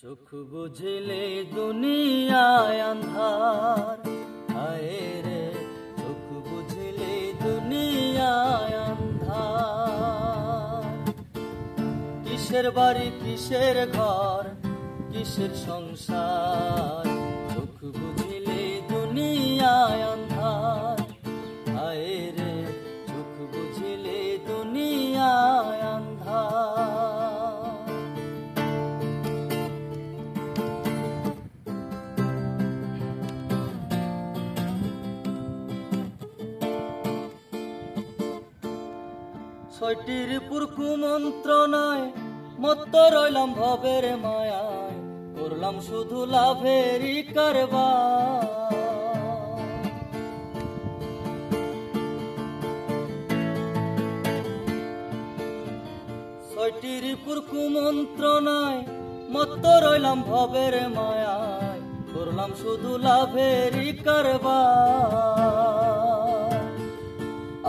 চোখ বুঝলে দুনিয়ায় আন্ধার, হায় রে চোখ বুঝলে দুনিয়ায় আন্ধার। কিসের বাড়ি কিসের ঘর কিসের সংসার, চোখ বুঝলে দুনিয়ায় আন্ধার, হায় রে চোখ বুঝলে দুনিয়ায় আন্ধার। ছয়টির পুরকু মন্ত্রণায় মত্ত রইলাম ভবের মায়ায়, করলাম শুধু লাভেরই কারবার। ছয়টির পুরকু মন্ত্রণায় মত্ত রইলাম ভবের মায়ায়, করলাম শুধু লাভেরই কারবার।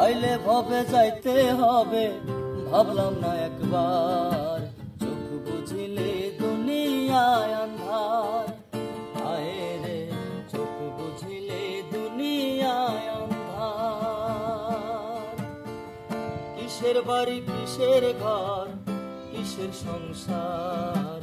আইলে ভবে যাইতে হবে ভাবলাম না একবার, চোখ বুঝিলে দুনিয়ায় আন্ধার, হায় রে চোখ বুঝিলে দুনিয়ায় আন্ধার। কিসের বাড়ি কিসের ঘর কিসের সংসার,